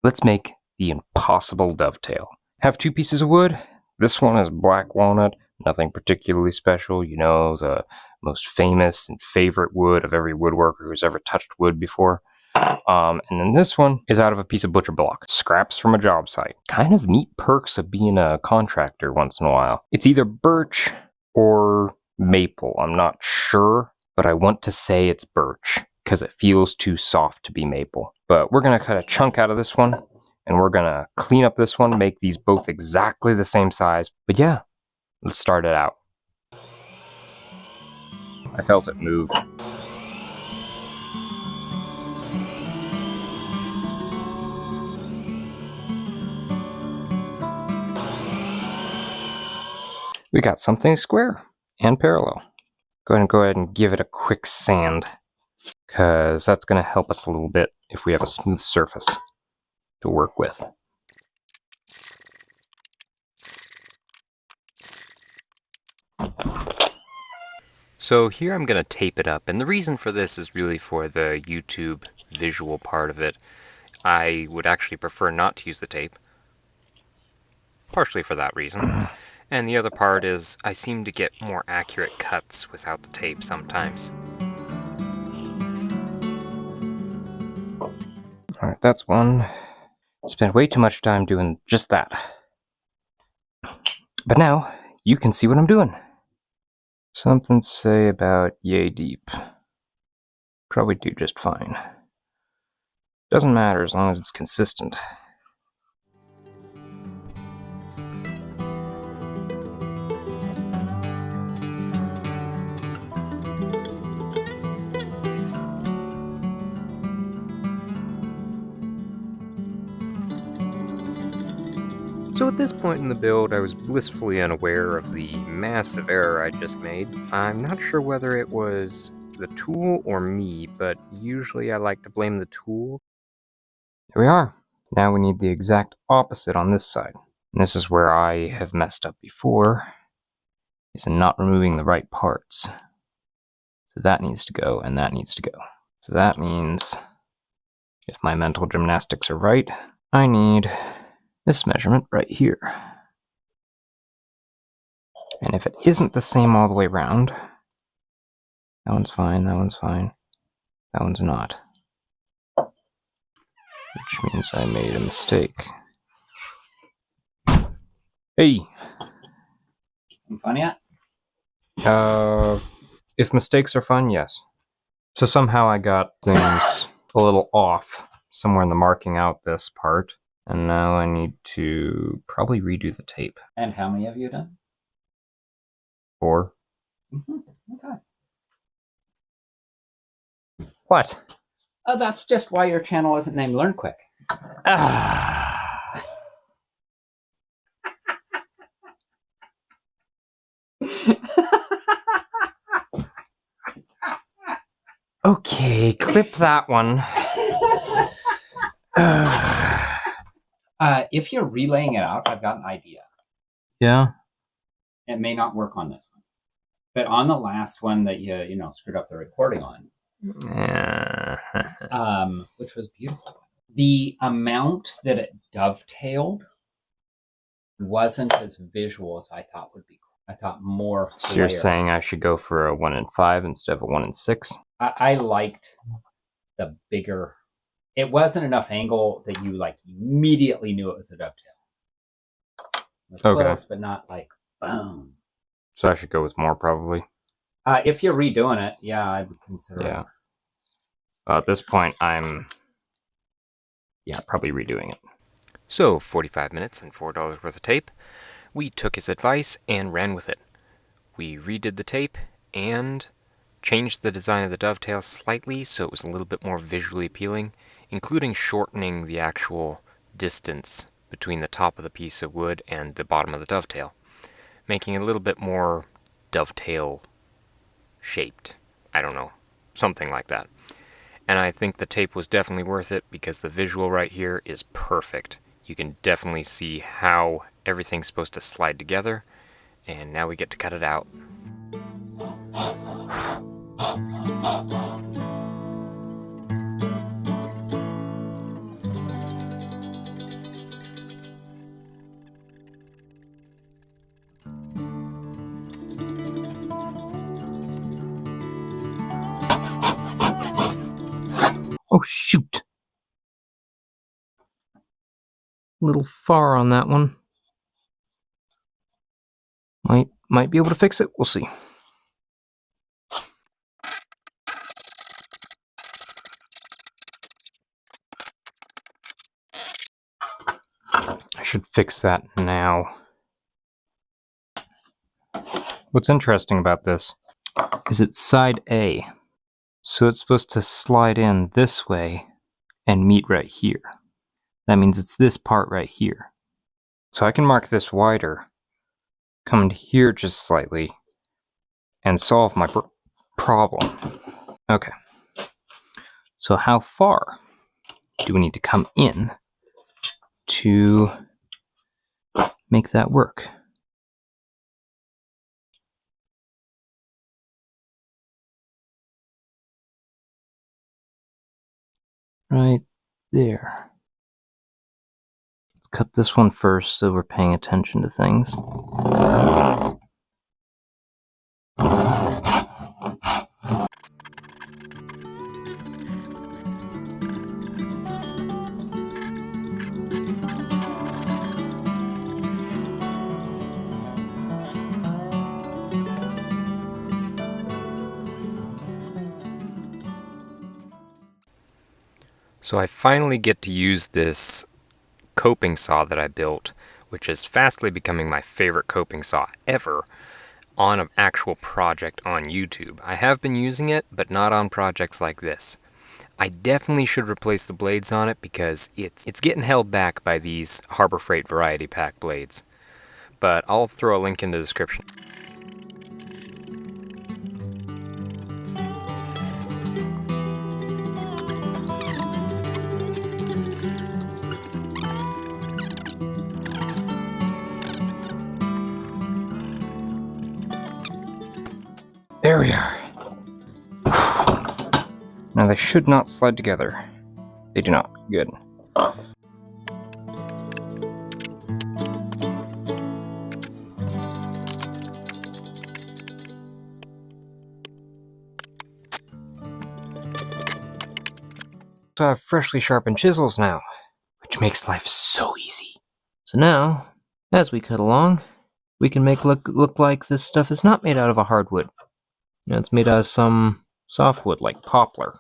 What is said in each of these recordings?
Let's make the impossible dovetail. Have 2 pieces of wood. This one is black walnut, nothing particularly special, you know, the most famous and favorite wood of every woodworker who's ever touched wood before. And then this one is out of a piece of butcher block, scraps from a job site. Kind of neat perks of being a contractor once in a while. It's either birch or maple, I'm not sure, but I want to say it's birch because it feels too soft to be maple. But we're going to cut a chunk out of this one, and we're going to clean up this one, make these both exactly the same size. But yeah, let's start it out. I felt it move. We got something square and parallel. Go ahead and give it a quick sand, because that's going to help us a little bit if we have a smooth surface to work with. So here I'm going to tape it up, and the reason for this is really for the YouTube visual part of it. I would actually prefer not to use the tape, partially for that reason. And the other part is I seem to get more accurate cuts without the tape sometimes. Alright, that's one. Spent way too much time doing just that. But now, you can see what I'm doing. Something to say about yay deep. Probably do just fine. Doesn't matter as long as it's consistent. So at this point in the build, I was blissfully unaware of the massive error I just made. I'm not sure whether it was the tool or me, but usually I like to blame the tool. There we are. Now we need the exact opposite on this side. And this is where I have messed up before, is in not removing the right parts. So that needs to go, and that needs to go. So that means, if my mental gymnastics are right, I need this measurement right here. And if it isn't the same all the way around, that one's fine, that one's fine, that one's not. Which means I made a mistake. Hey! You fun yet? If mistakes are fun, yes. So somehow I got things a little off somewhere in the marking out this part. And now I need to probably redo the tape. And how many have you done? 4. Okay. What? Oh, that's just why your channel isn't named Learn Quick. Okay, clip that one. If you're relaying it out, I've got an idea. Yeah? It may not work on this one. But on the last one that you screwed up the recording on, which was beautiful, the amount that it dovetailed wasn't as visual as I thought would be. I thought more So flare. you're saying I should go for a 1 in 5 instead of a 1 in 6? I liked the bigger. It wasn't enough angle that you immediately knew it was a dovetail. It was Okay. close, but not like boom. So I should go with more, probably. If you're redoing it, yeah, I would consider Yeah. it. At this point, I'm probably redoing it. So 45 minutes and $4 worth of tape. We took his advice and ran with it. We redid the tape and changed the design of the dovetail slightly so it was a little bit more visually appealing, including shortening the actual distance between the top of the piece of wood and the bottom of the dovetail, making it a little bit more dovetail shaped. I don't know, something like that. And I think the tape was definitely worth it because the visual right here is perfect. You can definitely see how everything's supposed to slide together, and now we get to cut it out. Oh, shoot. A little far on that one. Might be able to fix it. We'll see. I should fix that now. What's interesting about this is it's side A. So it's supposed to slide in this way and meet right here. That means it's this part right here. So I can mark this wider, come to here just slightly, and solve my problem. Okay. So how far do we need to come in to make that work? Right there. Let's cut this one first so we're paying attention to things. So I finally get to use this coping saw that I built, which is fastly becoming my favorite coping saw ever, on an actual project on YouTube. I have been using it, but not on projects like this. I definitely should replace the blades on it because it's getting held back by these Harbor Freight Variety Pack blades. But I'll throw a link in the description. There we are. Now they should not slide together. They do not. Good. So I have freshly sharpened chisels now, which makes life so easy. So now, as we cut along, we can make look like this stuff is not made out of a hardwood. You know, it's made out of some softwood like poplar.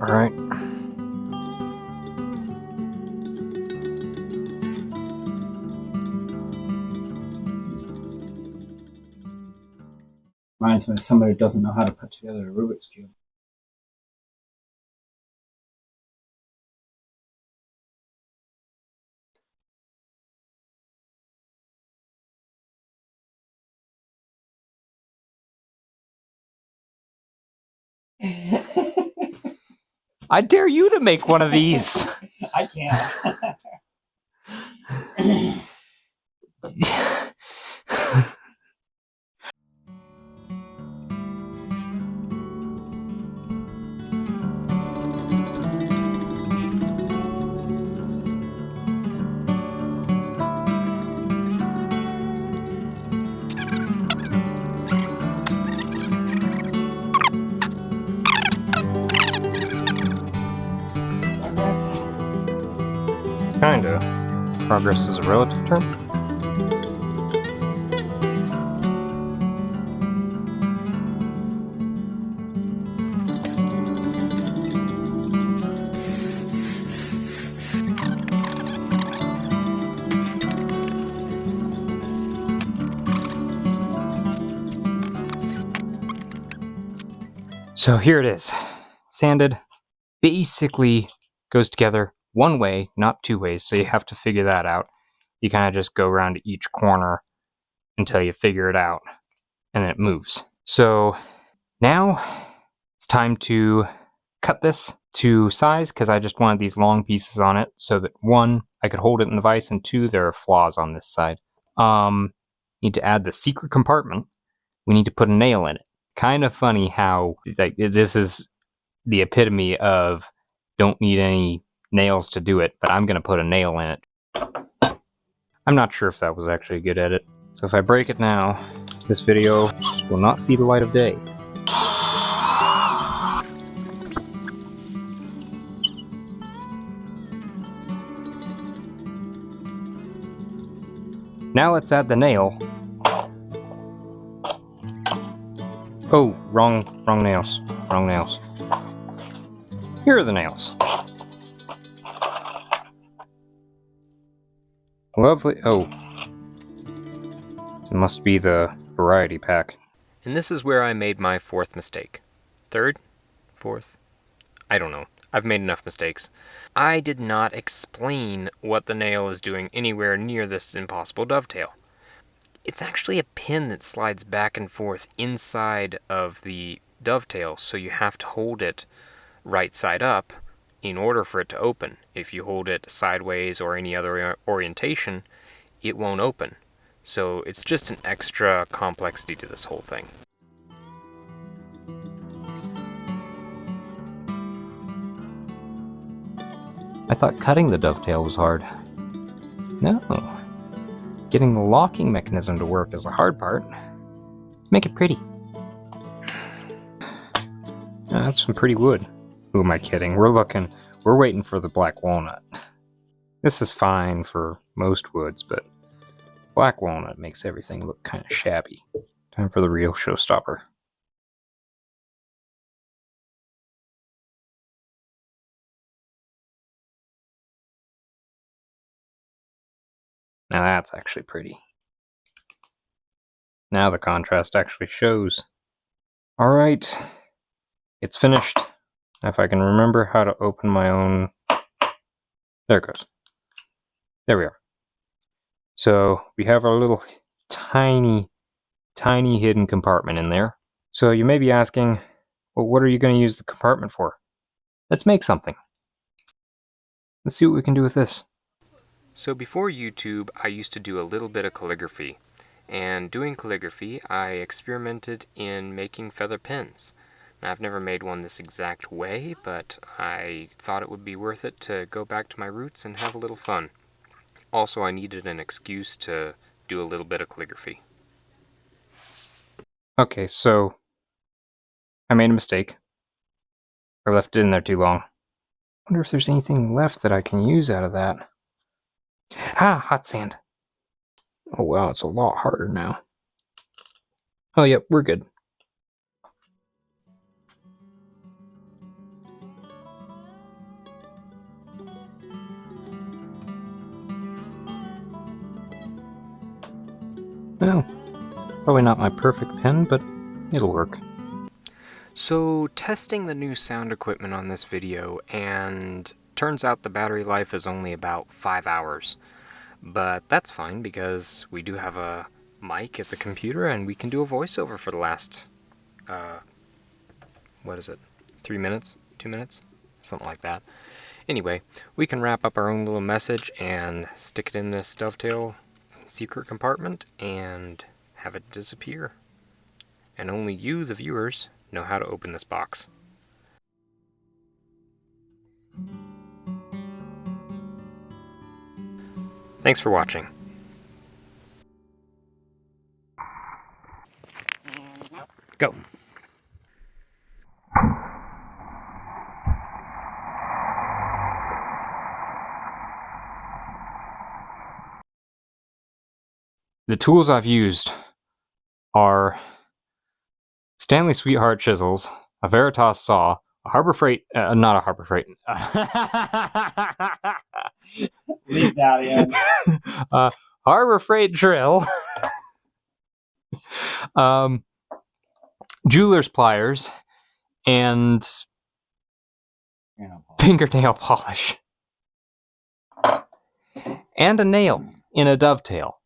Alright. Reminds me of somebody who doesn't know how to put together a Rubik's Cube. I dare you to make one of these! I can't. Kinda. Progress is a relative term. So here it is. Sanded. Basically goes together one way, not two ways, so you have to figure that out. You kind of just go around to each corner until you figure it out, and it moves. So now it's time to cut this to size because I just wanted these long pieces on it so that one, I could hold it in the vise, and two, there are flaws on this side. Need to add the secret compartment. We need to put a nail in it. Kind of funny how like this is the epitome of don't need any nails to do it, but I'm going to put a nail in it. I'm not sure if that was actually a good edit. So if I break it now, this video will not see the light of day. Now let's add the nail. Oh, wrong nails. Wrong nails. Here are the nails. Lovely. Oh. It must be the variety pack. And this is where I made my fourth mistake. Third? Fourth? I don't know. I've made enough mistakes. I did not explain what the nail is doing anywhere near this impossible dovetail. It's actually a pin that slides back and forth inside of the dovetail, so you have to hold it right side up in order for it to open. If you hold it sideways or any other orientation, it won't open. So it's just an extra complexity to this whole thing. I thought cutting the dovetail was hard. No. Getting the locking mechanism to work is the hard part. Let's make it pretty. That's some pretty wood. Who am I kidding? We're waiting for the black walnut. This is fine for most woods, but black walnut makes everything look kind of shabby. Time for the real showstopper. Now that's actually pretty. Now the contrast actually shows. Alright, it's finished. If I can remember how to open my own... There it goes. There we are. So we have our little tiny hidden compartment in there. So you may be asking, well, what are you going to use the compartment for? Let's make something. Let's see what we can do with this. So before YouTube, I used to do a little bit of calligraphy. And doing calligraphy, I experimented in making feather pens. Now, I've never made one this exact way, but I thought it would be worth it to go back to my roots and have a little fun. Also, I needed an excuse to do a little bit of calligraphy. Okay, so I made a mistake. I left it in there too long. I wonder if there's anything left that I can use out of that. Ah, hot sand. Oh wow, it's a lot harder now. Oh yep, we're good. Well, probably not my perfect pen, but it'll work. So, testing the new sound equipment on this video, and turns out the battery life is only about 5 hours. But that's fine because we do have a mic at the computer and we can do a voiceover for the last, 3 minutes? 2 minutes? Something like that. Anyway, we can wrap up our own little message and stick it in this dovetail secret compartment and have it disappear. And only you, the viewers, know how to open this box. Thanks for watching. Go. The tools I've used are Stanley Sweetheart chisels, a Veritas saw, a Harbor Freight, not a Harbor Freight. Leave that in. Harbor Freight drill, jeweler's pliers, and fingernail polish, and a nail in a dovetail.